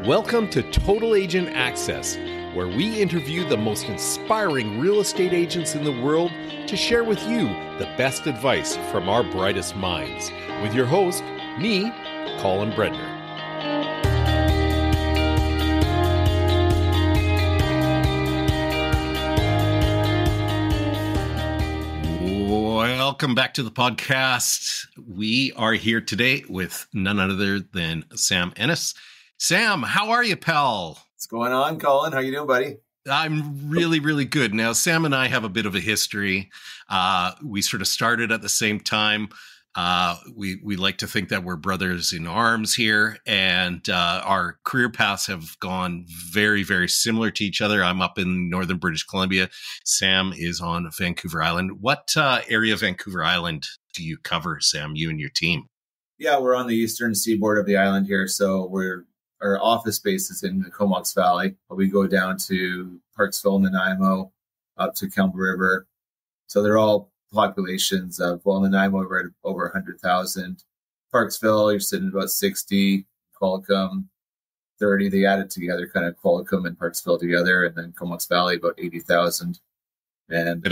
Welcome to Total Agent Access, where we interview the most inspiring real estate agents in the world to share with you the best advice from our brightest minds. With your host, me, Colin Bredner. Welcome back to the podcast. We are here today with none other than Sam Ennis. Sam, how are you, pal? What's going on, Colin? How you doing, buddy? I'm really, really good. Now, Sam and I have a bit of a history. We sort of started at the same time. We like to think that we're brothers in arms here, and our career paths have gone very, very similar to each other. I'm up in northern British Columbia. Sam is on Vancouver Island. What area of Vancouver Island do you cover, Sam, you and your team? Yeah, we're on the eastern seaboard of the island here, so our office space is in the Comox Valley, but we go down to Parksville, Nanaimo, up to Kelm River. So they're all populations of, well, Nanaimo, we're at over 100,000. Parksville, you're sitting at about 60. Qualicum, 30. They added together kind of Qualicum and Parksville together, and then Comox Valley, about 80,000. And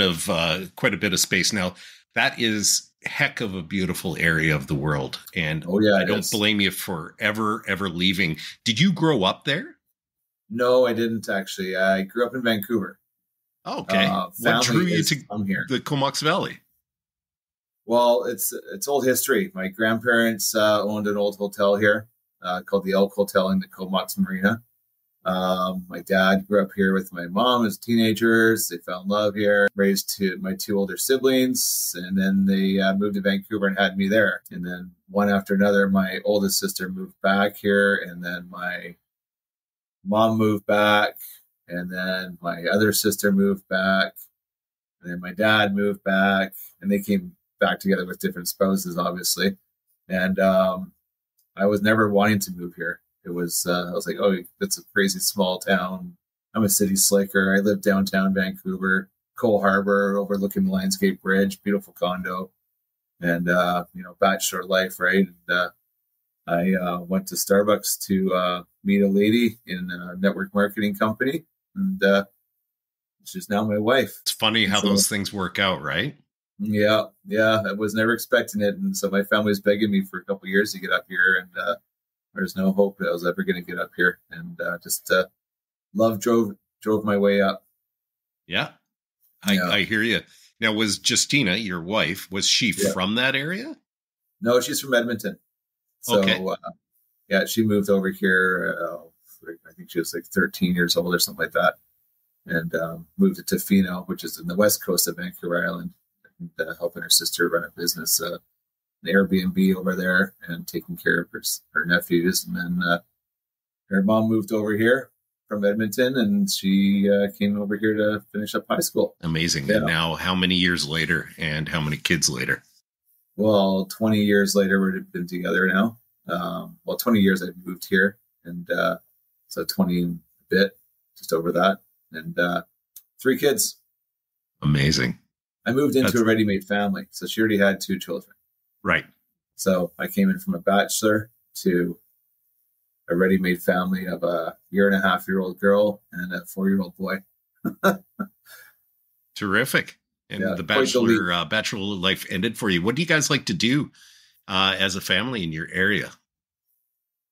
quite a bit of space. Now, that is heck of a beautiful area of the world. And I don't blame you for ever leaving. Did you grow up there? No, I didn't actually. I grew up in Vancouver. Oh, okay. What drew you to the Comox Valley? Well, it's old history. My grandparents owned an old hotel here called the Elk Hotel in the Comox Marina. My dad grew up here with my mom as teenagers. They fell in love here, raised my two older siblings, and then they moved to Vancouver and had me there. And then one after another, my oldest sister moved back here, and then my mom moved back, and then my other sister moved back, and then my dad moved back, and they came back together with different spouses, obviously. And I was never wanting to move here. It was, I was like, oh, that's a crazy small town. I'm a city slicker. I live downtown Vancouver, Cole Harbor, overlooking the Lionsgate Bridge, beautiful condo, and, bachelor life, right? And I went to Starbucks to meet a lady in a network marketing company, and she's now my wife. It's funny how those things work out, right? Yeah. I was never expecting it. And so my family was begging me for a couple of years to get up here, and there's no hope that I was ever going to get up here, and love drove my way up. Yeah, I hear you. Now, was Justina, your wife, was she from that area? No, she's from Edmonton. So, okay. She moved over here. I think she was like 13 years old or something like that, and moved to Tofino, which is in the west coast of Vancouver Island, and helping her sister run a business. An Airbnb over there and taking care of her nephews. And then her mom moved over here from Edmonton, and she came over here to finish up high school. Amazing. Yeah. And now how many years later and how many kids later? Well, 20 years later, we've been together now. 20 years I've moved here, and so 20 and a bit, just over that, and 3 kids. Amazing. I moved into a ready-made family, so she already had 2 children. Right. So I came in from a bachelor to a ready-made family of a 1.5-year-old girl and a 4-year-old boy. Terrific. And the bachelor life ended for you. What do you guys like to do as a family in your area?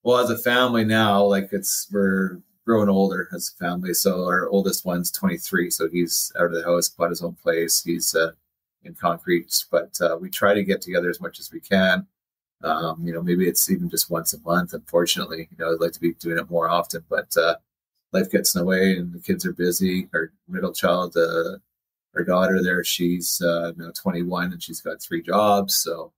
Well, as a family now, we're growing older as a family. So our oldest one's 23. So he's out of the house, bought his own place. He's in concrete, but we try to get together as much as we can. Maybe it's even just once a month. Unfortunately, I'd like to be doing it more often, but life gets in the way, and the kids are busy. Our middle child, our daughter there, she's now 21, and she's got 3 jobs. So,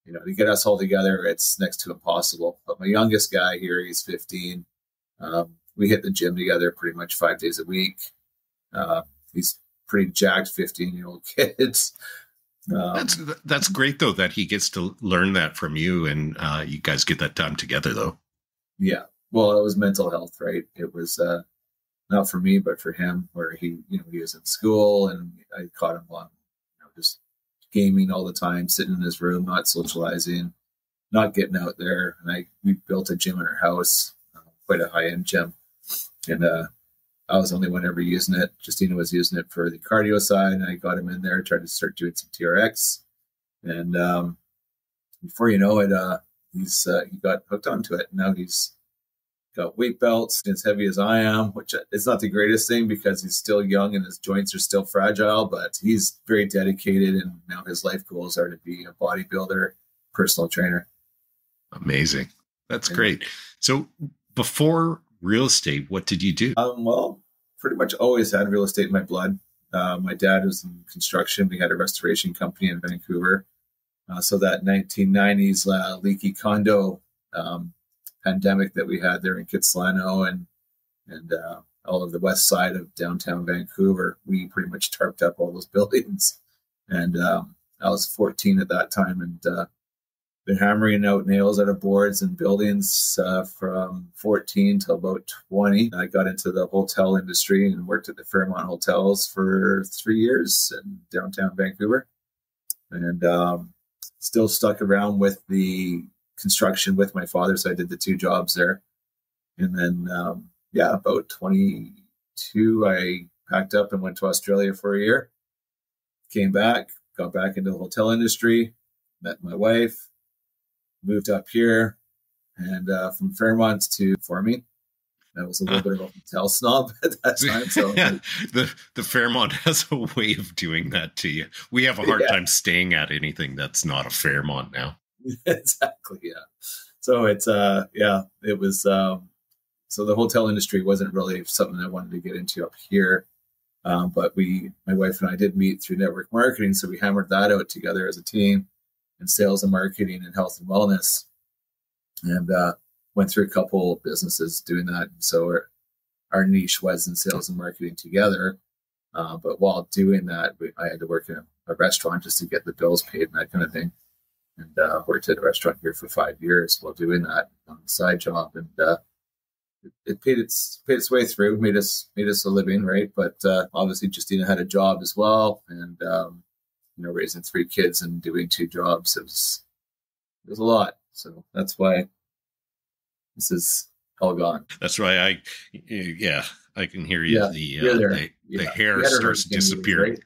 to get us all together, it's next to impossible. But my youngest guy here, he's 15. We hit the gym together pretty much 5 days a week. He's pretty jacked 15-year-old kids. That's great, though, that he gets to learn that from you, and you guys get that time together, though. Yeah. Well, it was mental health, right? It was not for me, but for him, where he was in school, and I caught him on, just gaming all the time, sitting in his room, not socializing, not getting out there. And we built a gym in our house quite a high end gym. And I was the only one ever using it. Justina was using it for the cardio side, and I got him in there, tried to start doing some TRX. And before you know it, he got hooked onto it. Now he's got weight belts as heavy as I am, which is not the greatest thing because he's still young and his joints are still fragile, but he's very dedicated. And now his life goals are to be a bodybuilder, personal trainer. Amazing. That's great. So before real estate, what did you do? Well, pretty much always had real estate in my blood. My dad was in construction. We had a restoration company in Vancouver. So that 1990s leaky condo pandemic that we had there in Kitsilano and all of the west side of downtown Vancouver, we pretty much tarped up all those buildings. And I was 14 at that time and been hammering out nails out of boards and buildings from 14 till about 20. I got into the hotel industry and worked at the Fairmont Hotels for 3 years in downtown Vancouver. And still stuck around with the construction with my father. So I did the 2 jobs there. And then, about 22, I packed up and went to Australia for a year. Came back, got back into the hotel industry, met my wife, moved up here, and from Fairmont to Forming. I was a little bit of a hotel snob at that time. So yeah, the Fairmont has a way of doing that to you. We have a hard time staying at anything that's not a Fairmont now. Exactly. Yeah. So it's it was so the hotel industry wasn't really something I wanted to get into up here. But my wife and I did meet through network marketing. So we hammered that out together as a team in sales and marketing and health and wellness. And went through a couple of businesses doing that. So our niche was in sales and marketing together. But while doing that, I had to work in a restaurant just to get the bills paid and that kind of thing. And worked at a restaurant here for 5 years while doing that on the side job. And it paid its way through, made us a living, right? But obviously Justina had a job as well. And raising 3 kids and doing 2 jobs, it was a lot. So that's why this is all gone. That's why I can hear you. The hair starts disappearing.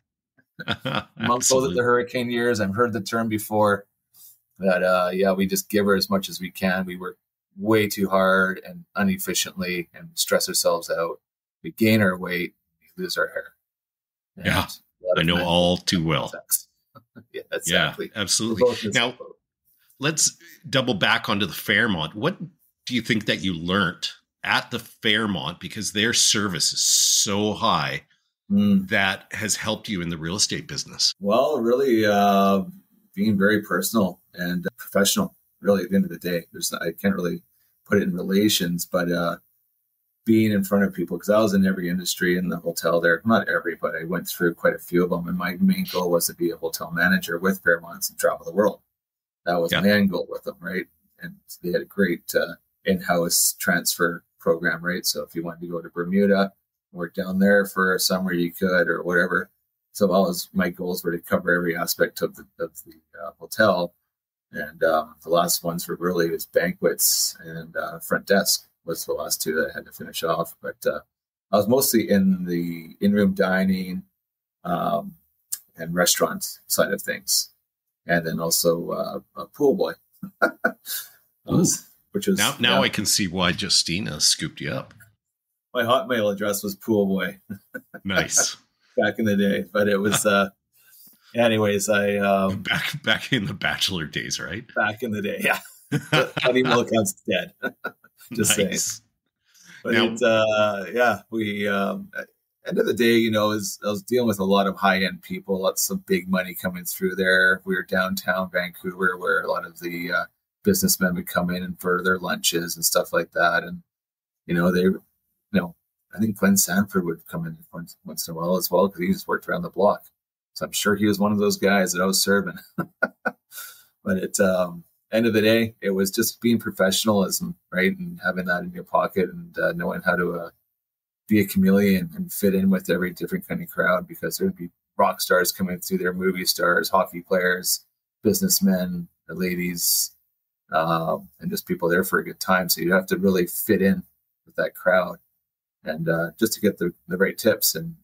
Years, right? Mom calls it the hurricane years. I've heard the term before that, we just give her as much as we can. We work way too hard and inefficiently and stress ourselves out. We gain our weight, we lose our hair. And I know all too well. Yeah, exactly. Yeah, absolutely. Now, let's double back onto the Fairmont. What do you think that you learned at the Fairmont, because their service is so high, that has helped you in the real estate business? Well, really being very personal and professional, really, at the end of the day. I can't really put it in relations, but being in front of people, because I was in every industry in the hotel there. Not every, but I went through quite a few of them. And my main goal was to be a hotel manager with Fairmont and travel the world. That was my end goal with them, right? And they had a great in-house transfer program, right? So if you wanted to go to Bermuda, work down there for a summer, you could, or whatever. So my goals were to cover every aspect of the hotel. And the last ones were really just banquets and front desk was the last 2 that I had to finish off. But I was mostly in the in-room dining and restaurant side of things. And then also a pool boy. Which was now I can see why Justina scooped you up. My Hotmail address was pool boy. Nice. Back in the day. But it was anyways, I back in the bachelor days, right? Back in the day, yeah. That email account's dead. Just saying. But now, we end of the day, I was dealing with a lot of high end people, lots of big money coming through there. We were downtown Vancouver, where a lot of the businessmen would come in for their lunches and stuff like that. And I think Glenn Sanford would come in once in a while as well, because he just worked around the block. So I'm sure he was one of those guys that I was serving. But at end of the day, it was just being professionalism, right? And having that in your pocket and knowing how to be a chameleon and fit in with every different kind of crowd, because there'd be rock stars coming through there, movie stars, hockey players, businessmen, ladies, and just people there for a good time. So you have to really fit in with that crowd, and just to get the right tips, and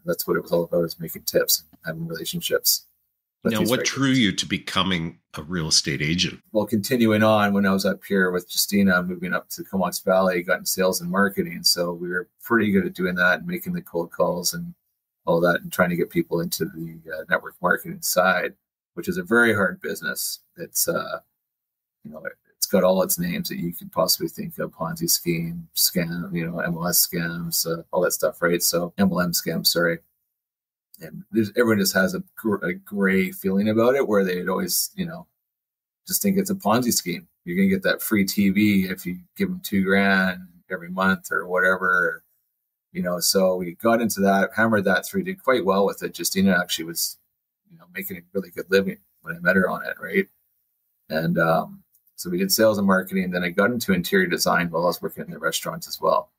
that's what it was all about, is making tips and having relationships. Now, what drew you to becoming a real estate agent? Well, continuing on, when I was up here with Justina, moving up to Comox Valley, got in sales and marketing. So we were pretty good at doing that and making the cold calls and all that, and trying to get people into the network marketing side, which is a very hard business. It's, it's got all its names that you could possibly think of: Ponzi scheme, scam, MLS scams, all that stuff, right? So MLM scams, sorry. And everyone just has a gray feeling about it, where they'd always, just think it's a Ponzi scheme. You're going to get that free TV if you give them $2,000 every month or whatever, So we got into that, hammered that through, did quite well with it. Justina actually was, making a really good living when I met her on it, right? And so we did sales and marketing. Then I got into interior design while I was working in the restaurants as well,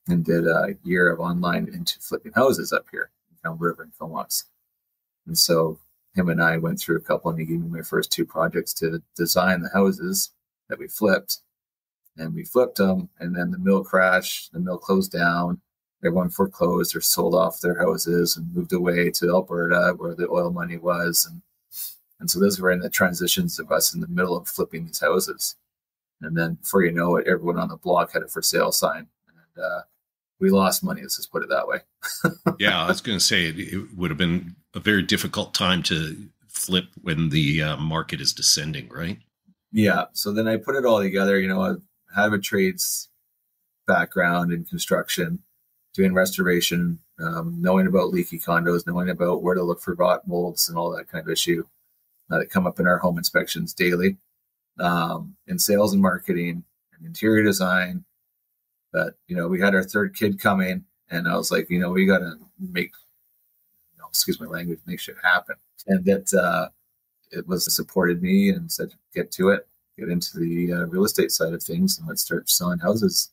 and did a year of online into flipping houses up here in River and Comox. And so him and I went through a couple, and he gave me my first 2 projects to design the houses that we flipped. And we flipped them, and then the mill crashed, the mill closed down, everyone foreclosed or sold off their houses and moved away to Alberta, where the oil money was. And so those were in the transitions of us in the middle of flipping these houses. And then before you know it, everyone on the block had a for sale sign. And we lost money, let's just put it that way. Yeah, I was going to say it would have been a very difficult time to flip when the market is descending, right? Yeah. So then I put it all together. I have a trades background in construction, doing restoration, knowing about leaky condos, knowing about where to look for rot, molds, and all that kind of issue that come up in our home inspections daily, in sales and marketing and interior design. But, we had our 3rd kid coming, and I was like, we got to make, excuse my language, make shit happen. And that it was supported me and said, get to it, get into the real estate side of things, and let's start selling houses.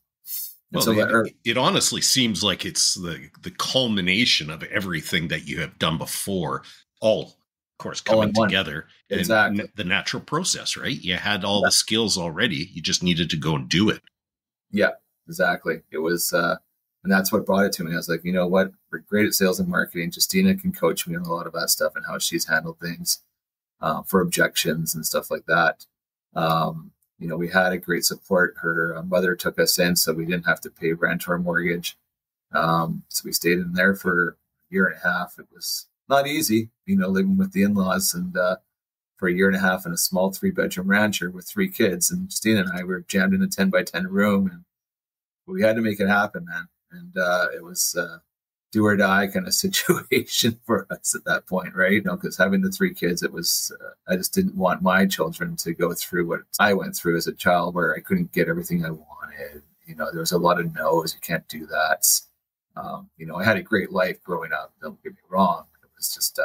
Well, so it honestly seems like it's the culmination of everything that you have done before, all, of course, coming together. Exactly. And the natural process, right? You had all the skills already. You just needed to go and do it. Yeah. Exactly. It was, and that's what brought it to me. I was like, you know what? We're great at sales and marketing. Justina can coach me on a lot of that stuff and how she's handled things for objections and stuff like that. We had a great support. Her mother took us in, so we didn't have to pay rent or mortgage. So we stayed in there for a year and a half. It was not easy, living with the in-laws, and for a year and a half in a small 3-bedroom rancher with 3 kids. And Justina and I were jammed in a 10-by-10 room, and we had to make it happen, man. And it was do or die kind of situation for us at that point, right? Because having the 3 kids, it was, I just didn't want my children to go through what I went through as a child, where I couldn't get everything I wanted. There was a lot of no's. You can't do that. I had a great life growing up. Don't get me wrong. It was just,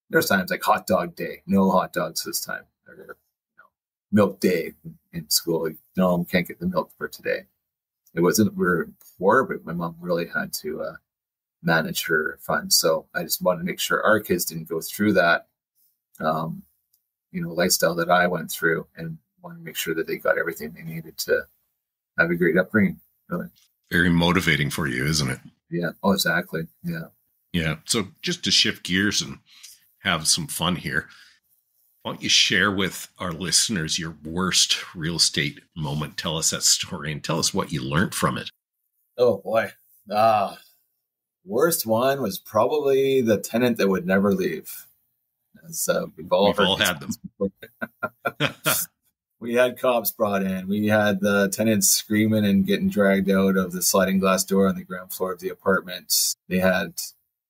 there's times like hot dog day, no hot dogs this time. Or, milk day in school. No, we can't get the milk for today. It wasn't we were poor, but my mom really had to manage her funds. So I just wanted to make sure our kids didn't go through that, lifestyle that I went through, and wanted to make sure that they got everything they needed to have a great upbringing. Really, very motivating for you, isn't it? Yeah. Oh, exactly. Yeah. Yeah. So just to shift gears and have some fun here, why don't you share with our listeners your worst real estate moment? Tell us that story and tell us what you learned from it. Oh, boy. Worst one was probably the tenant that would never leave. As, we've all had them. We had cops brought in. We had the tenants screaming and getting dragged out of the sliding glass door on the ground floor of the apartment. They had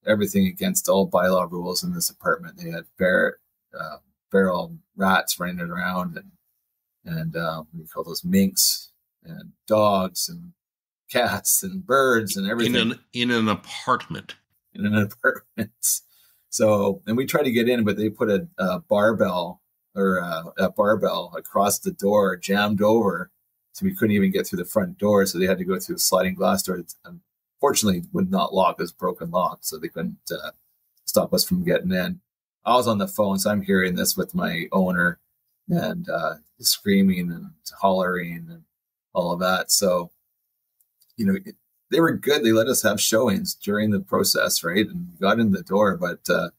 everything against all bylaw rules in this apartment. They had feral rats running around, and we call those minks, and dogs and cats and birds and everything in an apartment. So, and we tried to get in, but they put a barbell across the door, jammed over, so we couldn't even get through the front door. So they had to go through the sliding glass door. Unfortunately, would not lock. It was broken lock, so they couldn't stop us from getting in. I was on the phone, so I'm hearing this with my owner, and screaming and hollering and all of that. So they were good. They let us have showings during the process, right? And we got in the door, but the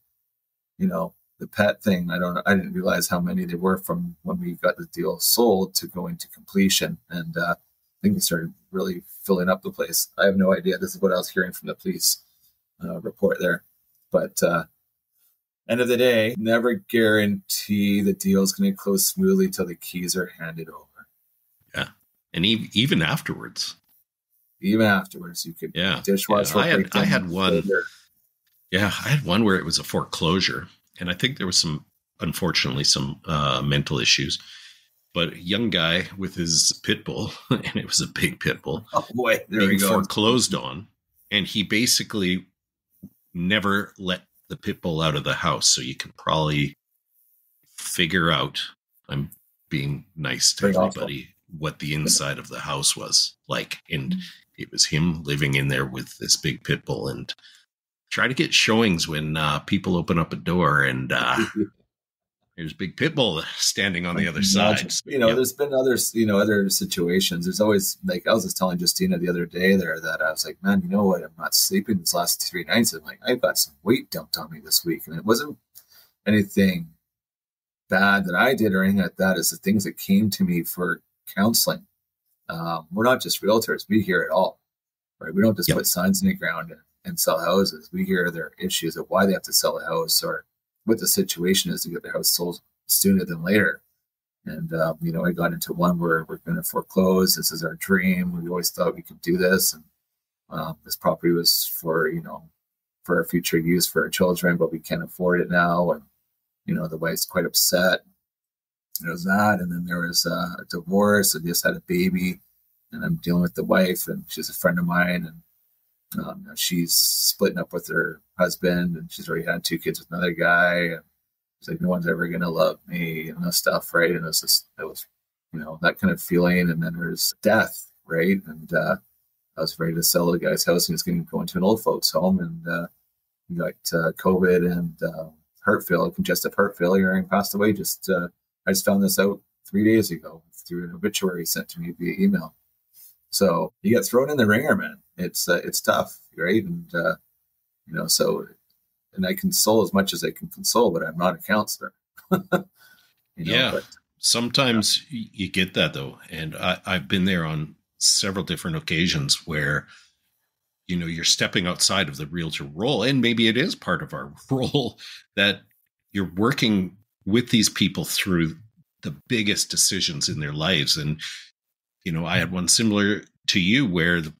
pet thing, I didn't realize how many there were from when we got the deal sold to going to completion. And I think they started really filling up the place. I have no idea. This is what I was hearing from the police report there. But end of the day, never guarantee the deal is going to close smoothly till the keys are handed over. Yeah. And even afterwards. Even afterwards, you could dishwasher. Yeah. I had one. Yeah, I had one where it was a foreclosure, and I think there was unfortunately, some mental issues. But a young guy with his pit bull, and it was a big pit bull, being foreclosed on, and he basically never let the pit bull out of the house. So you can probably figure out, I'm being nice to everybody, what the inside of the house was like. And it was him living in there with this big pit bull, and try to get showings when people open up a door and there's big pit bull standing on the other side. There's been other situations. There's always, like, I was just telling Justina the other day there that I was like, man, you know what? I'm not sleeping these last 3 nights. I'm like, I've got some weight dumped on me this week. And it wasn't anything bad that I did or anything like that. It's the things that came to me for counseling. We're not just realtors. We hear it all, right? We don't just put signs in the ground and sell houses. We hear their issues of why they have to sell a house or what the situation is to get their house sold sooner than later. And, I got into one where we're going to foreclose. This is our dream. We always thought we could do this. And this property was for our future use for our children, but we can't afford it now. And, the wife's quite upset. There was that. And then there was a divorce. I just had a baby, and I'm dealing with the wife, and she's a friend of mine. And she's splitting up with her husband, and she's already had 2 kids with another guy. And it's like, no one's ever going to love me and this stuff, right? And it was that kind of feeling. And then there's death, right? And I was ready to sell the guy's house, and he was going to go into an old folks home, and he got COVID and congestive heart failure, and passed away. I just found this out 3 days ago through an obituary sent to me via email. So you get thrown in the ringer, man. It's tough, right? And and I console as much as I can console, but I'm not a counselor. Sometimes you get that though, and I've been there on several different occasions where you're stepping outside of the realtor role, and maybe it is part of our role that you're working with these people through the biggest decisions in their lives. And I had one similar to you where the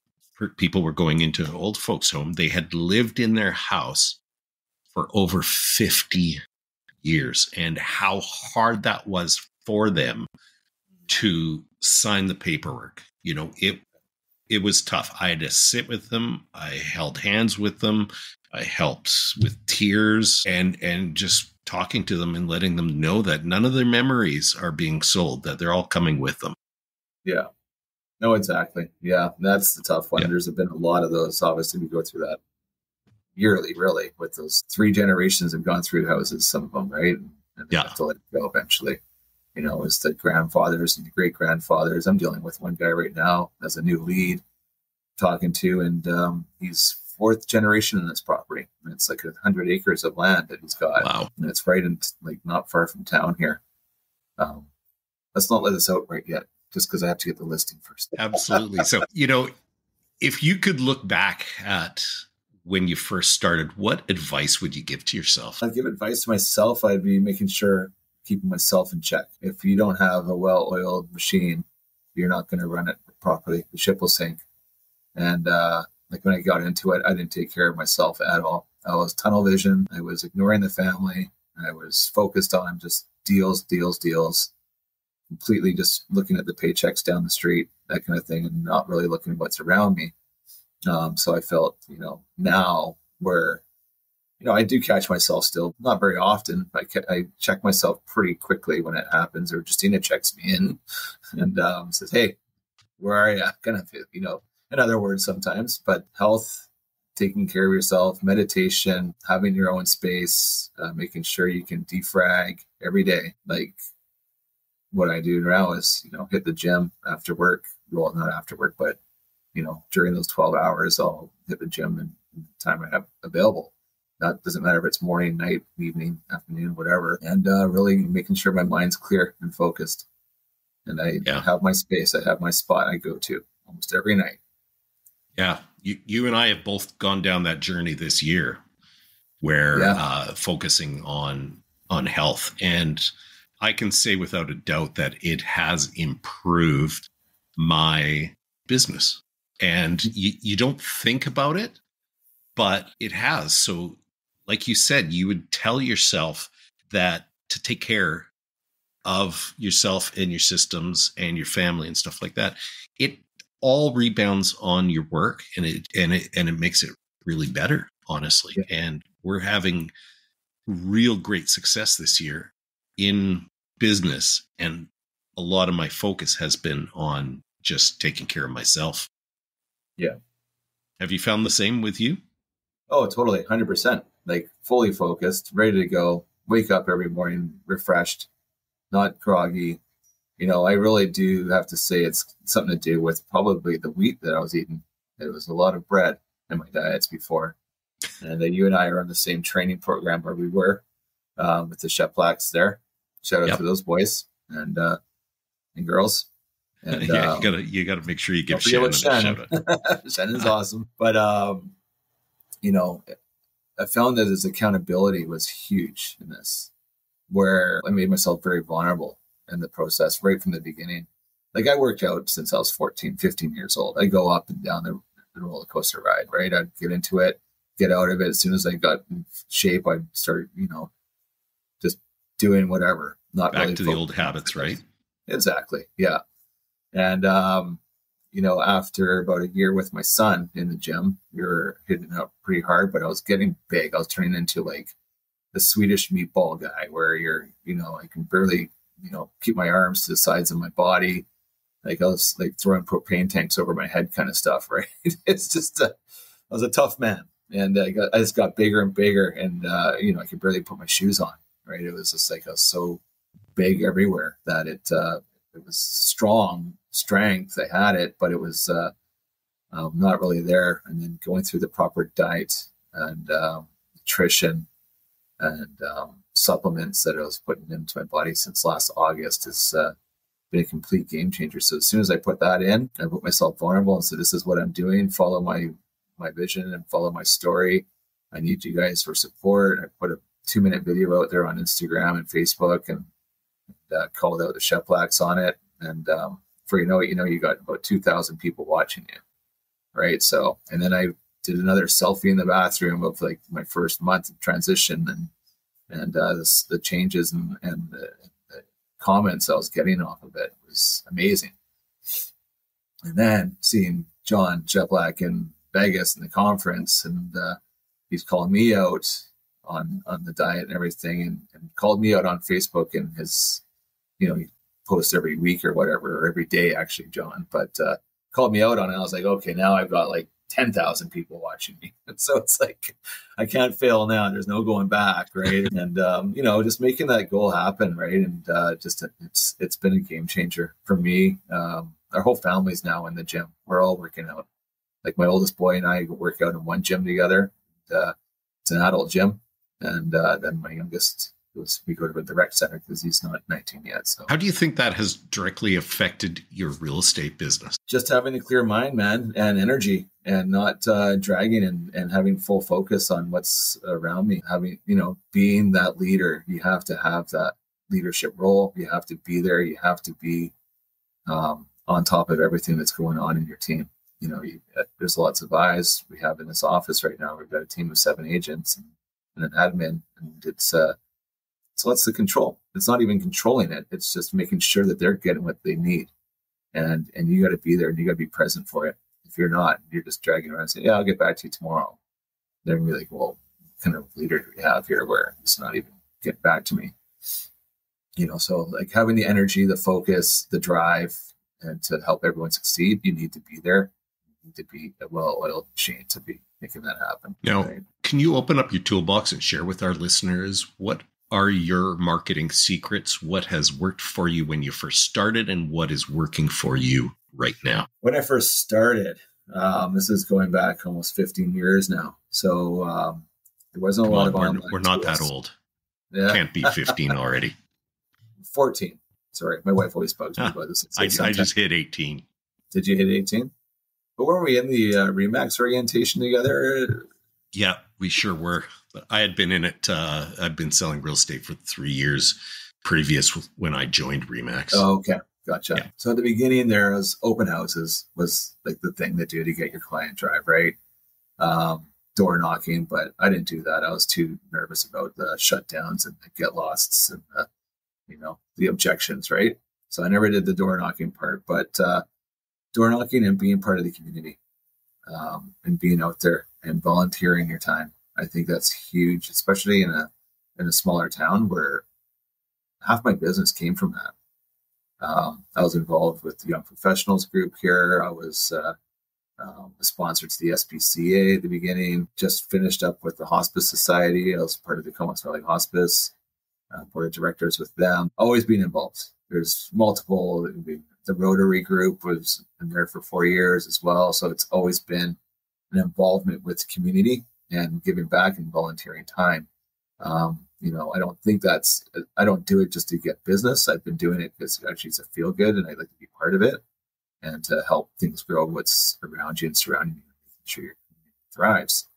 people were going into an old folks home. They had lived in their house for over 50 years, and how hard that was for them to sign the paperwork. It was tough. I had to sit with them. I held hands with them. I helped with tears and just talking to them and letting them know that none of their memories are being sold, that they're all coming with them. Yeah. No, exactly. Yeah, that's the tough one. Yeah. There's been a lot of those. Obviously, we go through that yearly, really, with those 3 generations have gone through houses, some of them, right? And they have to let it go eventually. It's the grandfathers and the great-grandfathers. I'm dealing with one guy right now as a new lead talking to, and he's 4th generation in this property. And it's like 100 acres of land that he's got. Wow. And it's right in, not far from town here. Let's not let this out right yet, just because I have to get the listing first. Absolutely. So, if you could look back at when you first started, what advice would you give to yourself? I'd give advice to myself. I'd be making sure, keeping myself in check. If you don't have a well-oiled machine, you're not going to run it properly. The ship will sink. And when I got into it, I didn't take care of myself at all. I was tunnel vision. I was ignoring the family. I was focused on just deals, completely just looking at the paychecks down the street, that kind of thing, and not really looking at what's around me. So I felt, now where, I do catch myself still, not very often. I check myself pretty quickly when it happens, or Justina checks me in and says, hey, where are you? Kind of, in other words sometimes, but health, taking care of yourself, meditation, having your own space, making sure you can defrag every day. Like what I do now is, hit the gym after work. Well, not after work, but during those 12 hours, I'll hit the gym and the time I have available. That doesn't matter if it's morning, night, evening, afternoon, whatever. And really making sure my mind's clear and focused. And I have my space. I have my spot I go to almost every night. Yeah. You and I have both gone down that journey this year where focusing on health. And I can say without a doubt that it has improved my business. And you don't think about it, but it has. So like you said, you would tell yourself that to take care of yourself and your systems and your family and stuff like that, it all rebounds on your work, and it makes it really better, honestly. Yeah. And we're having real great success this year in business, and a lot of my focus has been on just taking care of myself. Yeah. Have you found the same with you? Oh, totally. 100%. Like fully focused, ready to go, wake up every morning, refreshed, not groggy. I really do have to say it's something to do with probably the wheat that I was eating. It was a lot of bread in my diets before. And you and I are on the same training program where we were with the Chef Blacks there. Shout out to those boys and girls. And you gotta make sure you give Shannon a shout out. Shannon's awesome. But I found that his accountability was huge in this, where I made myself very vulnerable in the process right from the beginning. Like I worked out since I was 14, 15 years old. I go up and down the roller coaster ride, right? I'd get into it, get out of it. As soon as I got in shape, I'd start, just doing whatever. Not back really to the old habits, right? Exactly. Yeah. And, after about a year with my son in the gym, we were hitting out pretty hard, but I was getting big. I was turning into like the Swedish meatball guy where I can barely, keep my arms to the sides of my body. Like I was like throwing propane tanks over my head kind of stuff, right? It's just, I was a tough man, and I just got bigger and bigger, and, I could barely put my shoes on, right? It was just like, I was so big everywhere that it was strength. I had it, but it was not really there. And then going through the proper diet and nutrition and supplements that I was putting into my body since last August has been a complete game changer. So as soon as I put that in, I put myself vulnerable and said, this is what I'm doing. Follow my vision and follow my story. I need you guys for support. I put a 2-minute video out there on Instagram and Facebook and called out the Chef Blacks on it. And for you got about 2,000 people watching you, right? So, and then I did another selfie in the bathroom of like my first month of transition, and the changes and the comments I was getting off of it was amazing. And then seeing John Chef Black in Vegas in the conference, and he's calling me out on the diet and everything, and called me out on Facebook, and his, he posts every week or whatever, or every day actually, John, but called me out on it. I was like, okay, now I've got like 10,000 people watching me. And so it's like, I can't fail now. There's no going back. Right. And, just making that goal happen. Right. And it's been a game changer for me. Our whole family's now in the gym. We're all working out. Like my oldest boy and I work out in one gym together. It's an adult gym. And then my youngest, we go to the rec center because he's not 19 yet. So how do you think that has directly affected your real estate business? Just having a clear mind, man, and energy, and not dragging and having full focus on what's around me. Having, being that leader, you have to have that leadership role. You have to be there. You have to be on top of everything that's going on in your team. There's lots of eyes we have in this office right now. We've got a team of 7 agents and an admin, and it's so that's the control. It's not even controlling it. It's just making sure that they're getting what they need. And you got to be there, and you got to be present for it. If you're not, you're just dragging around and saying, yeah, I'll get back to you tomorrow. They're going to be like, well, what kind of leader do we have here where it's not even getting back to me? So like having the energy, the focus, the drive, and to help everyone succeed, you need to be there. You need to be a well-oiled machine to be making that happen. Now, right? Can you open up your toolbox and share with our listeners what are your marketing secrets? What has worked for you when you first started, and what is working for you right now? When I first started, This is going back almost 15 years now. So there wasn't a Come lot on, of online we're not that tools. old. Yeah. Can't be 15 already. 14. Sorry, my wife always bugs me about this. I just hit 18. Did you hit 18? But were we in the Remax orientation together? Yeah, we sure were. I had been in it. I've been selling real estate for 3 years previous when I joined Remax. Oh, okay. Gotcha. Yeah. So at the beginning there was open houses was like the thing to do to get your client drive, right? Door knocking, but I didn't do that. I was too nervous about the shutdowns and the get losts and the objections, right? So I never did the door knocking part, but door knocking and being part of the community and being out there and volunteering your time. I think that's huge, especially in a smaller town where half my business came from that. I was involved with the Young Professionals group here. I was a sponsor to the SPCA at the beginning, just finished up with the Hospice Society. I was part of the Comox Valley Hospice, board of directors with them. Always been involved. There's multiple. The Rotary group was in there for 4 years as well. So it's always been an involvement with the community and giving back and volunteering time. I don't do it just to get business. I've been doing it because actually it's a feel good and I like to be part of it and to help things grow what's around you and surrounding you, making sure your community thrives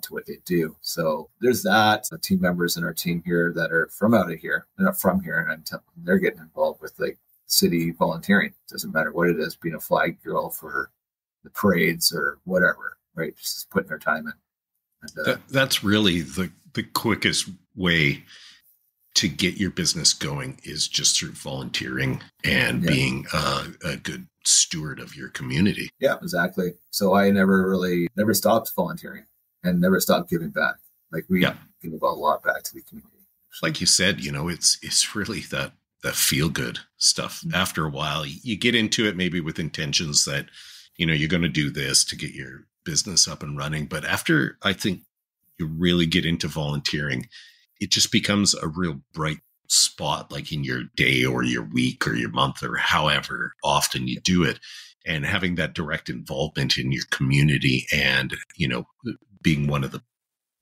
to what they do. So there's that. The team members in our team here that are from out of here, they're not from here, and they're getting involved with like city volunteering. Doesn't matter what it is, being a flag girl for the parades or whatever, right? Just putting their time in. And, that's really the quickest way to get your business going is just through volunteering and being a good steward of your community. Yeah, exactly. So I never stopped volunteering and never stopped giving back. Like we give a lot back to the community. Like you said, it's really that feel good stuff. Mm-hmm. After a while, you get into it maybe with intentions that, you're going to do this to get your business up and running. But after I think you really get into volunteering, it just becomes a real bright spot, like in your day or your week or your month or however often you do it. And having that direct involvement in your community and, being one of the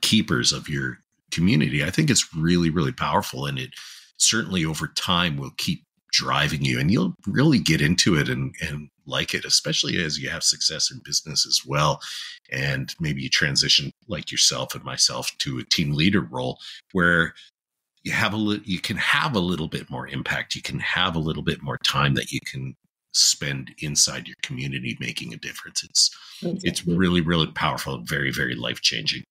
keepers of your community, I think it's really, really powerful. And it certainly over time will keep driving you and you'll really get into it and like it, especially as you have success in business as well. And maybe you transition like yourself and myself to a team leader role where you can have a little bit more impact. You can have a little bit more time that you can spend inside your community making a difference. It's really, really powerful, very, very life-changing.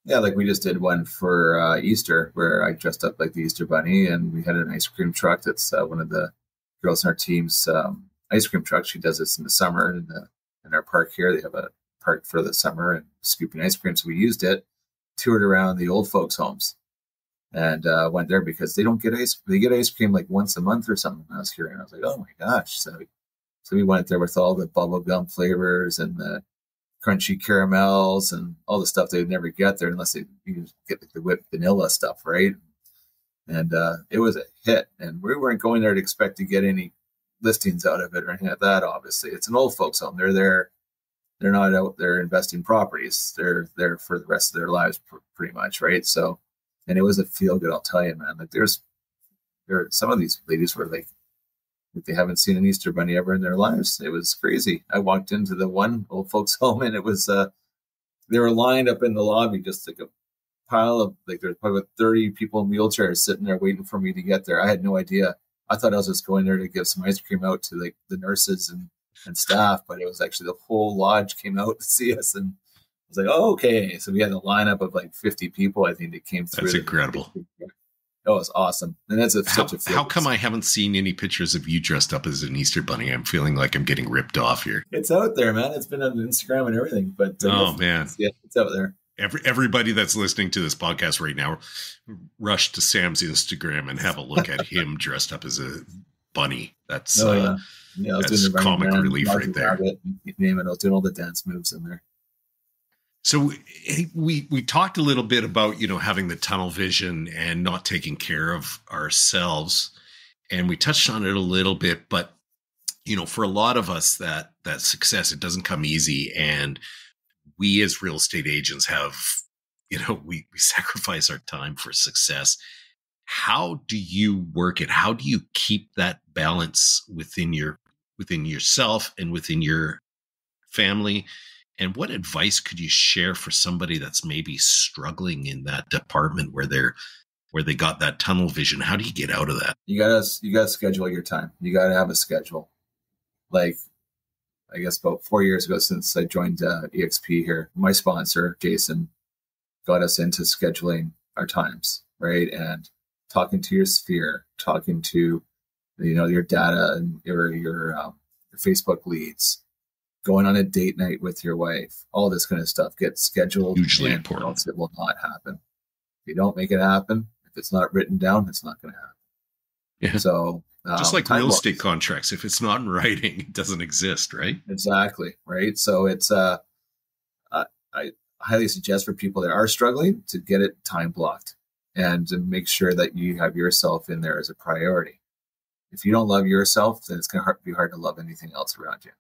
Yeah, like we just did one for Easter where I dressed up like the Easter Bunny and we had an ice cream truck. That's one of the girls in our team's ice cream truck. She does this in the summer in our park here. They have a park for the summer and scooping ice cream. So we used it, toured around the old folks' homes and went there because they don't get they get ice cream like once a month or something. I was hearing, I was like, oh my gosh. So we went there with all the bubble gum flavors and the crunchy caramels and all the stuff they'd never get there unless you get like the whipped vanilla stuff, right? And it was a hit. And we weren't going there to expect to get any listings out of it or anything like that. Obviously, it's an old folks home. They're there. They're not out there investing properties. They're there for the rest of their lives, pretty much, right? So, and it was a feel good. I'll tell you, man. Like there some of these ladies were like they haven't seen an Easter bunny ever in their lives. It was crazy. I walked into the one old folks home and it was they were lined up in the lobby, just like a pile of like there's probably 30 people in wheelchairs sitting there waiting for me to get there. I had no idea. I thought I was just going there to give some ice cream out to like the nurses and staff, but it was actually the whole lodge came out to see us. And I was like, oh, okay. So we had a lineup of like 50 people, I think, that came through. That's incredible. Oh, it was awesome. And that's such a feel. How come I haven't seen any pictures of you dressed up as an Easter bunny? I'm feeling like I'm getting ripped off here. It's out there, man. It's been on Instagram and everything. But oh, man. Yeah, it's out there. Everybody that's listening to this podcast right now, rush to Sam's Instagram and have a look at him dressed up as a bunny. That's that's comic relief right there. You name it. I was doing all the dance moves in there. So we talked a little bit about, having the tunnel vision and not taking care of ourselves. And we touched on it a little bit, but, for a lot of us, that success, it doesn't come easy. And we as real estate agents have, we sacrifice our time for success. How do you work it? How do you keep that balance within yourself and within your family? And what advice could you share for somebody that's maybe struggling in that department where they got that tunnel vision? How do you get out of that? You gotta schedule your time. You gotta have a schedule. Like, I guess about 4 years ago, since I joined EXP here, my sponsor, Jason, got us into scheduling our times, right? And talking to your sphere, talking to, your data and your Facebook leads, going on a date night with your wife, all this kind of stuff gets scheduled. Hugely important. Else it will not happen. If you don't make it happen, if it's not written down, it's not going to happen. Yeah. So just like real estate contracts, if it's not in writing, it doesn't exist, right? Exactly. Right. So it's, I highly suggest for people that are struggling to get it time blocked and to make sure that you have yourself in there as a priority. If you don't love yourself, then it's going to be hard to love anything else around you.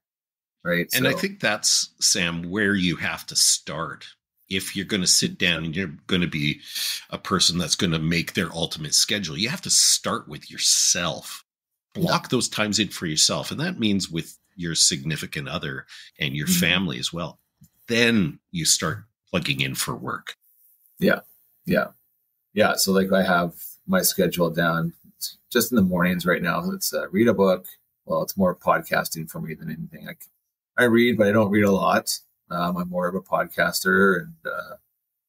Right. And I think that's, Sam, where you have to start. If you're going to sit down and you're going to be a person that's going to make their ultimate schedule, you have to start with yourself. Block those times in for yourself. And that means with your significant other and your family as well. Then you start plugging in for work. Yeah. So like I have my schedule down just in the mornings right now. It's read a book. Well, it's more podcasting for me than anything. I read, but I don't read a lot. I'm more of a podcaster, and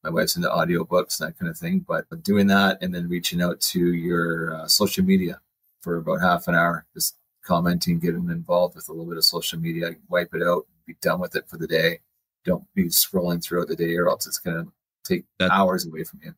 my wife's into audiobooks and that kind of thing. But doing that and then reaching out to your social media for about half an hour, just commenting, getting involved with a little bit of social media, wipe it out, be done with it for the day. Don't be scrolling throughout the day, or else it's going to take hours away from you.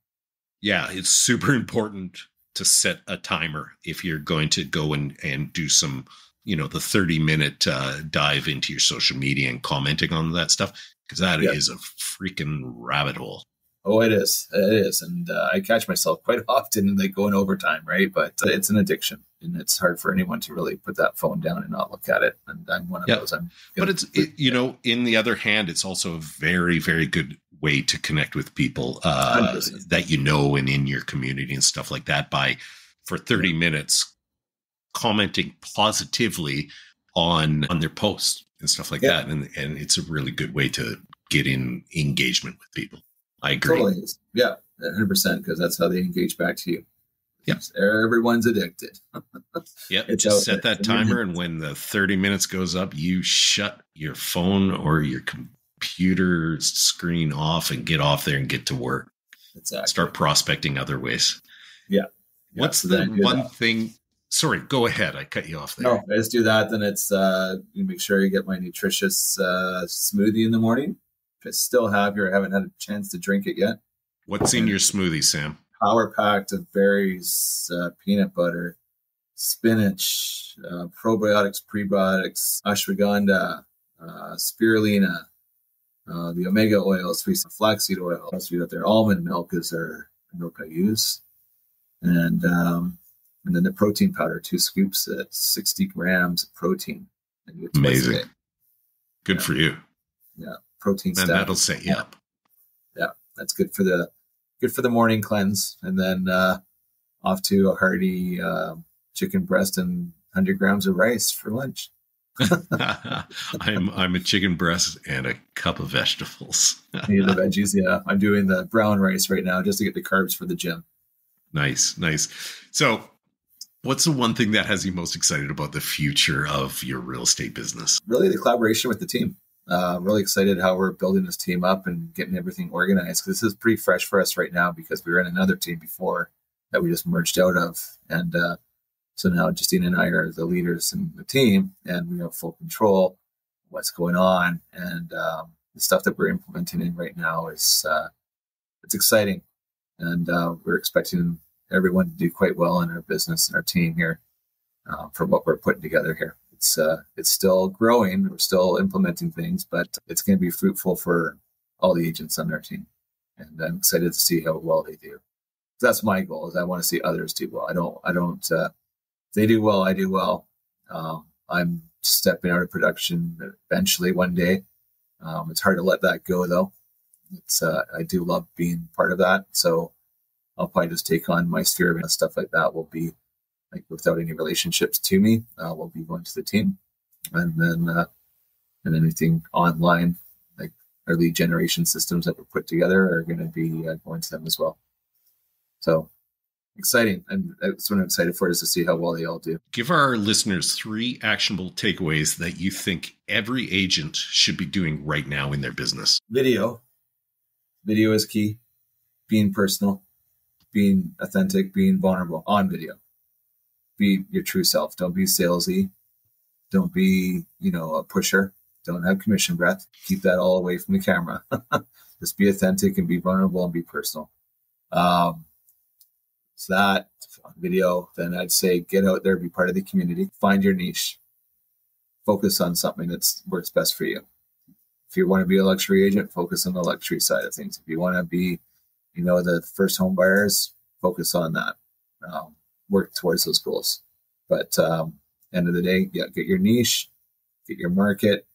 Yeah, it's super important to set a timer if you're going to go and do some, the 30-minute dive into your social media and commenting on that stuff, because that is a freaking rabbit hole. Oh, it is. It is. And I catch myself quite often like going overtime, right? But it's an addiction, and it's hard for anyone to really put that phone down and not look at it. And I'm one of those. But in the other hand, it's also a very, very good way to connect with people that and in your community and stuff like that for 30 minutes commenting positively on their posts and stuff like that. And it's a really good way to get in engagement with people. I agree. Totally. Yeah, 100%, because that's how they engage back to you. Yep. Everyone's addicted. Yep. Just set that timer, and when the 30 minutes goes up, you shut your phone or your computer screen off and get off there and get to work. Exactly. Start prospecting other ways. Yeah. What's the one thing? Sorry, go ahead. I cut you off there. No, I just do that. Then it's you make sure you get my nutritious smoothie in the morning. I still have here. I haven't had a chance to drink it yet. What's in your smoothie, Sam? Power packed of berries, peanut butter, spinach, probiotics, prebiotics, ashwagandha, spirulina, the omega oils, flaxseed oil. Also, you got their almond milk is our milk I use, and then the protein powder, 2 scoops at 60 grams of protein. Amazing. Good for you. Yeah. Protein and that'll set you up. Yeah, that's good for the morning cleanse, and then off to a hearty chicken breast and 100 grams of rice for lunch. I'm a chicken breast and a cup of vegetables. Need the veggies, yeah. I'm doing the brown rice right now just to get the carbs for the gym. Nice. So, what's the one thing that has you most excited about the future of your real estate business? Really, the collaboration with the team. I'm really excited how we're building this team up and getting everything organized. This is pretty fresh for us right now because we were in another team before that we just merged out of. And so now Justine and I are the leaders in the team, and we have full control of what's going on. And the stuff that we're implementing in right now is it's exciting. And we're expecting everyone to do quite well in our business and our team here for what we're putting together here. It's still growing. We're still implementing things, but it's going to be fruitful for all the agents on our team. And I'm excited to see how well they do. That's my goal. Is I want to see others do well. I don't. If they do well, I do well. I'm stepping out of production eventually one day. It's hard to let that go though. I do love being part of that. So I'll probably just take on my sphere of stuff like that will be like without any relationships to me. We'll be going to the team, and then and anything online, like our lead generation systems that we put together are going to be going to them as well. So exciting. And that's what I'm excited for, is to see how well they all do. Give our listeners 3 actionable takeaways that you think every agent should be doing right now in their business. Video is key. Being personal, being authentic, being vulnerable on video. Be your true self. Don't be salesy. Don't be, a pusher. Don't have commission breath. Keep that all away from the camera. Just be authentic and be vulnerable and be personal. So that on video, then I'd say get out there, be part of the community, find your niche, focus on something that works best for you. If you want to be a luxury agent, focus on the luxury side of things. If you want to be, the first home buyers, focus on that. Work towards those goals. But end of the day, get your niche, get your market,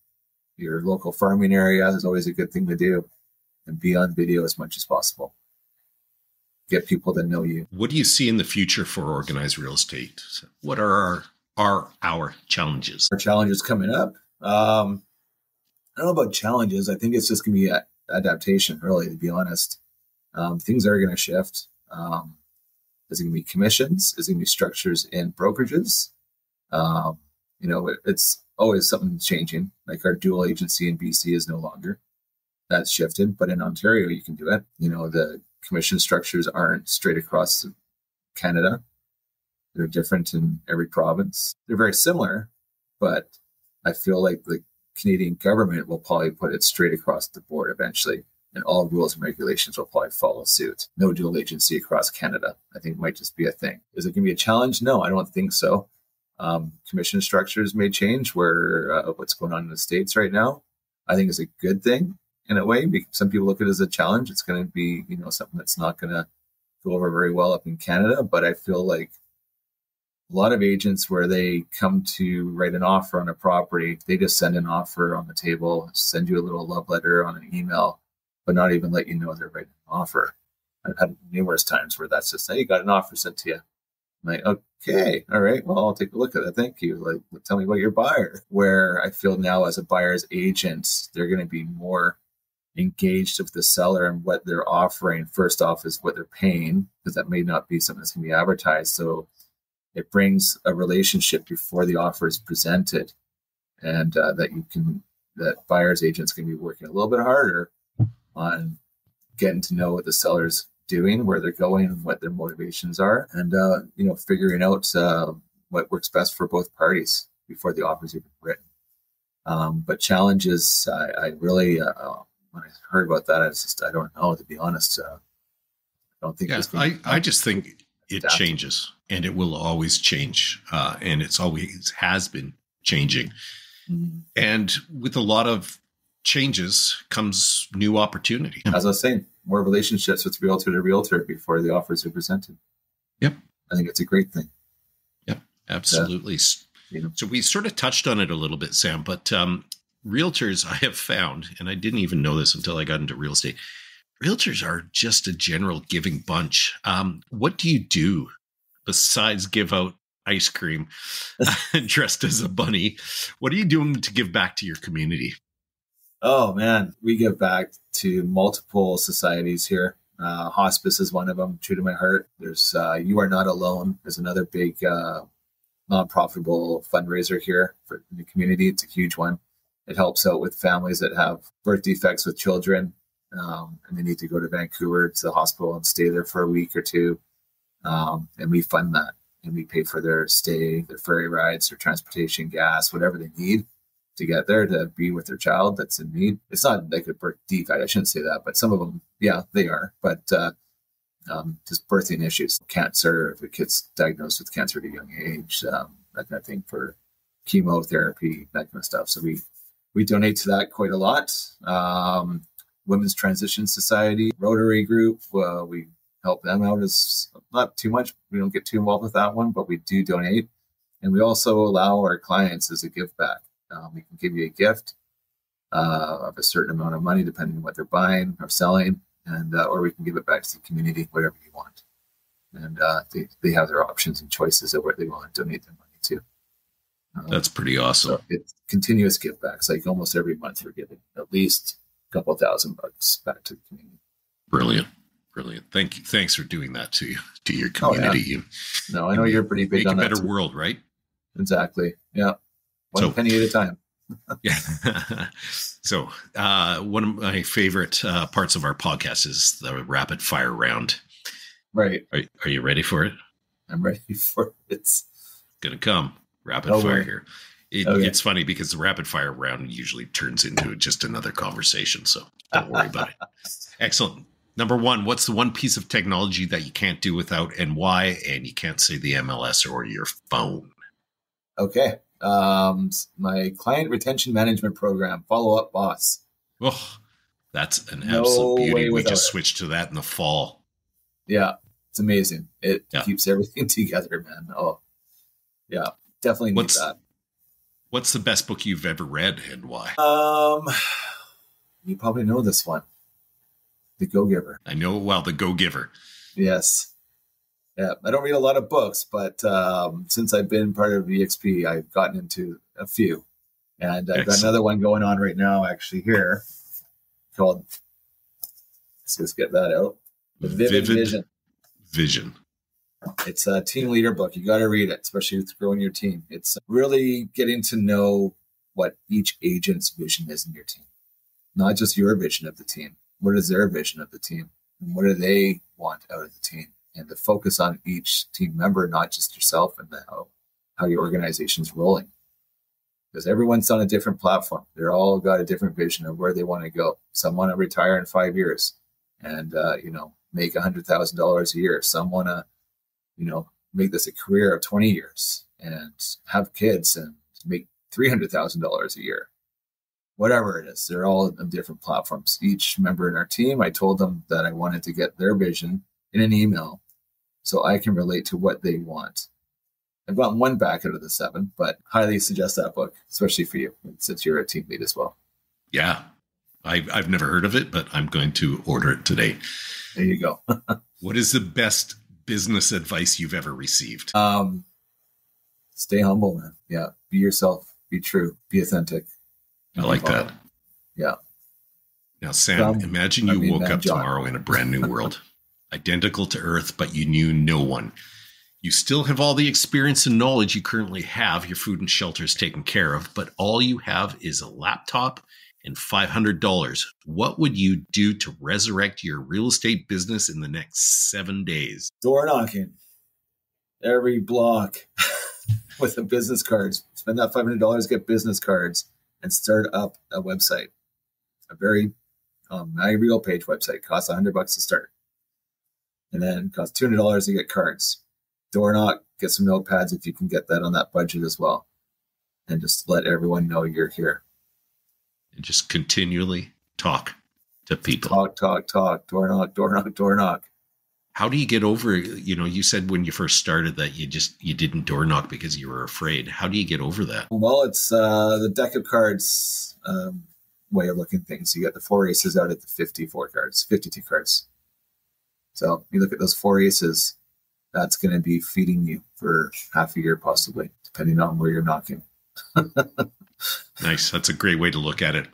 your local farming area is always a good thing to do, and be on video as much as possible. Get people that know you. What do you see in the future for organized real estate? What are our challenges? Our challenges coming up. I don't know about challenges. I think it's just going to be adaptation, really, to be honest. Things are going to shift. Is it going to be commissions? Is it going to be structures in brokerages? It's always something changing. Like our dual agency in BC is no longer. That's shifted, but in Ontario, you can do it. The commission structures aren't straight across Canada. They're different in every province. They're very similar, but I feel like the Canadian government will probably put it straight across the board eventually, and all rules and regulations will probably follow suit. No dual agency across Canada. I think it might just be a thing. Is it going to be a challenge? No, I don't think so. Commission structures may change where what's going on in the States right now, I think is a good thing in a way. Because some people look at it as a challenge. It's going to be, something that's not going to go over very well up in Canada. But I feel like a lot of agents, where they come to write an offer on a property, they just send an offer on the table, send you a little love letter on an email, but not even let you know they're writing an offer. I've had numerous times where that's just, hey, you got an offer sent to you. I'm like, okay, all right, well, I'll take a look at it. Thank you. Like, tell me about your buyer. Where I feel now as a buyer's agent, they're going to be more engaged with the seller and what they're offering. First off is what they're paying, because that may not be something that's going to be advertised. So it brings a relationship before the offer is presented, and that buyer's agent's going to be working a little bit harder on getting to know what the seller's doing, where they're going, and what their motivations are, and figuring out what works best for both parties before the offer's even written. But challenges, I really when I heard about that, I don't know, to be honest. I don't think. Yeah, I just think it changes, and it will always change, and it's always has been changing. Mm-hmm. And with a lot of changes comes new opportunity. As I was saying, more relationships with realtor to realtor before the offers are presented. Yep. I think it's a great thing. Yep, absolutely. So we sort of touched on it a little bit, Sam, but realtors, I have found, and I didn't even know this until I got into real estate, realtors are just a general giving bunch. What do you do besides give out ice cream dressed as a bunny? What are you doing to give back to your community? Oh, man, we give back to multiple societies here. Hospice is one of them, true to my heart. There's You Are Not Alone is another big non-profitable fundraiser here for the community. It's a huge one. It helps out with families that have birth defects with children, and they need to go to Vancouver to the hospital and stay there for a week or two. And we fund that, and we pay for their stay, their ferry rides, their transportation, gas, whatever they need to get there to be with their child that's in need. It's not like a birth defect. I shouldn't say that, but some of them, yeah, they are. But just birthing issues, cancer, if a kid's diagnosed with cancer at a young age, that kind of thing, for chemotherapy, that kind of stuff. So we donate to that quite a lot. Women's Transition Society, Rotary Group, we help them out as not too much. We don't get too involved with that one, but we do donate. And we also allow our clients as a give back. We can give you a gift of a certain amount of money, depending on what they're buying or selling, and or we can give it back to the community, whatever you want. And they have their options and choices of where they want to donate their money to. That's pretty awesome. So it's continuous give backs. Like almost every month, we're giving at least a couple $1,000 back to the community. Brilliant. Thank you. Thanks for doing that to your community. Oh, yeah. No, I know you're pretty big on that. Make a better world, right? Exactly. Yeah. One penny at a time. Yeah. So one of my favorite parts of our podcast is the rapid fire round. Right. Are you ready for it? I'm ready for it. It's going to come. Rapid fire here. It's funny because the rapid fire round usually turns into just another conversation. So don't worry about it. Excellent. Number one, what's the one piece of technology that you can't do without and why? And you can't say the MLS or your phone. Okay. My client retention management program, Follow Up Boss. Oh, that's an absolute beauty. We just switched to that in the fall. Yeah. It's amazing. It keeps everything together, man. Oh, yeah. Definitely need that. What's the best book you've ever read and why? You probably know this one. The Go-Giver. I know well, The Go-Giver. Yes. Yeah. I don't read a lot of books, but since I've been part of EXP, I've gotten into a few. And I've got another one going on right now, actually, here called, let's just get that out. The Vivid Vision. It's a team leader book. You got to read it, especially with growing your team. It's really getting to know what each agent's vision is in your team, not just your vision of the team. What is their vision of the team? And what do they want out of the team? And to focus on each team member, not just yourself and how your organization's rolling. Because everyone's on a different platform. They're all got a different vision of where they want to go. Some want to retire in 5 years and, make $100,000 a year. Some want to, make this a career of 20 years and have kids and make $300,000 a year. Whatever it is, they're all on different platforms. Each member in our team, I told them that I wanted to get their vision in an email so I can relate to what they want. I've gotten one back out of the 7, but highly suggest that book, especially for you, since you're a team lead as well. Yeah. I've never heard of it, but I'm going to order it today. There you go. What is the best business advice you've ever received? Stay humble, man. Yeah. Be yourself. Be true. Be authentic. I like that. Yeah. Now, Sam, imagine you woke up tomorrow in a brand new world, identical to Earth, but you knew no one. You still have all the experience and knowledge you currently have. Your food and shelter is taken care of, but all you have is a laptop and $500. What would you do to resurrect your real estate business in the next 7 days? Door knocking. Every block with the business cards. Spend that $500, get business cards, and start up a website. A very My Real Page website costs $100 to start. And then costs $200 to get cards. Door knock, get some notepads if you can get that on that budget as well. And just let everyone know you're here. And just continually talk to people. Talk. Door knock. How do you get over, you said when you first started that you didn't door knock because you were afraid. How do you get over that? Well, it's the deck of cards way of looking at things. You got the 4 aces out at the 52 cards. So you look at those 4 aces, that's going to be feeding you for half a year, possibly, depending on where you're knocking. Nice. That's a great way to look at it.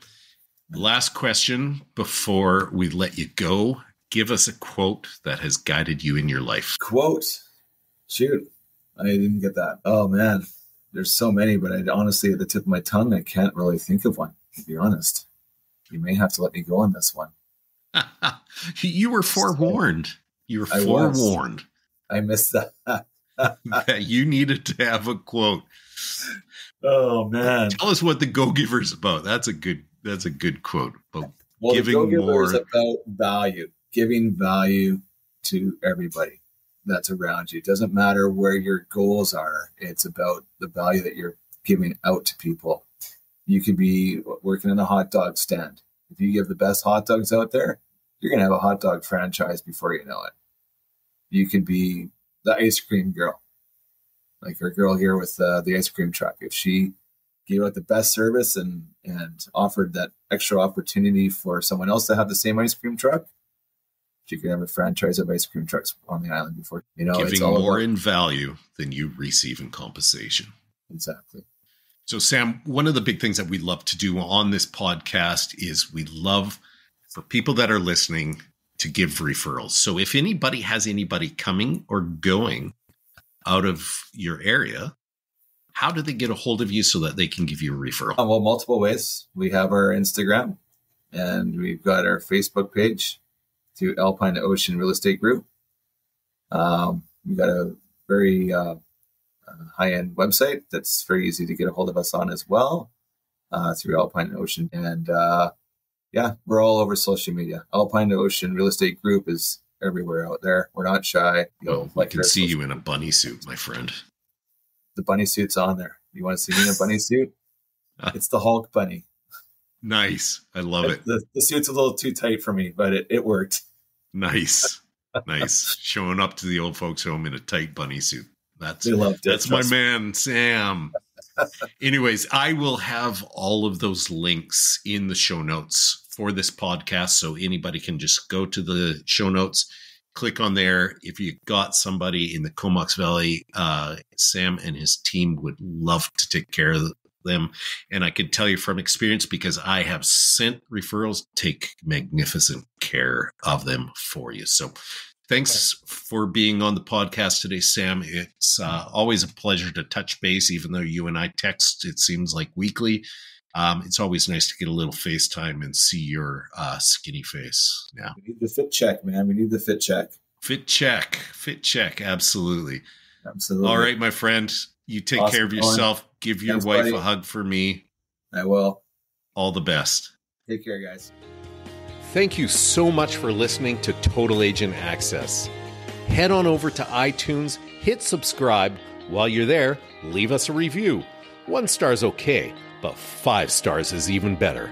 Last question before we let you go. Give us a quote that has guided you in your life. Quote? Shoot. I didn't get that. Oh, man. There's so many, but honestly, at the tip of my tongue, I can't really think of one, to be honest. You may have to let me go on this one. You were forewarned. Forewarned. I missed that. That you needed to have a quote. Oh, man. Tell us what the Go-Giver is about. That's a good quote. About giving the Go-Giver is about value. Giving value to everybody that's around you. It doesn't matter where your goals are. It's about the value that you're giving out to people. You could be working in a hot dog stand. If you give the best hot dogs out there, you're going to have a hot dog franchise before you know it. You could be the ice cream girl, like our girl here with the ice cream truck. If she gave out the best service and offered that extra opportunity for someone else to have the same ice cream truck, she could have a franchise of ice cream trucks on the island before, giving it's all more about, in value than you receive in compensation. Exactly. So Sam, one of the big things that we love to do on this podcast is we love for people that are listening to give referrals. So if anybody has anybody coming or going out of your area, how do they get a hold of you so that they can give you a referral? Well, multiple ways. We have our Instagram and we've got our Facebook page to Alpine Ocean Real Estate Group. We've got a very high-end website that's very easy to get a hold of us on as well through Alpine Ocean. And we're all over social media. Alpine Ocean Real Estate Group is everywhere out there. We're not shy. I can see you in a bunny suit, my friend. The bunny suit's on there. You want to see me in a bunny suit? It's the Hulk bunny. Nice. I love it. The suit's a little too tight for me, but it worked. Nice. Nice. Showing up to the old folks home in a tight bunny suit. They loved it. That's my man, Sam. Anyways, I will have all of those links in the show notes for this podcast. So anybody can just go to the show notes, click on there. If you got somebody in the Comox Valley, Sam and his team would love to take care of them. And I can tell you from experience, because I have sent referrals, take magnificent care of them for you. So thanks for being on the podcast today, Sam. It's always a pleasure to touch base, even though you and I text, it seems like weekly. It's always nice to get a little FaceTime and see your skinny face. Yeah. We need the fit check, man. We need the fit check. Fit check. Absolutely. Absolutely. All right, my friend. You take care of yourself. Colin. Give your wife a hug for me. I will. All the best. Take care, guys. Thank you so much for listening to Total Agent Access. Head on over to iTunes, hit subscribe. While you're there, leave us a review. 1 star is okay, but 5 stars is even better.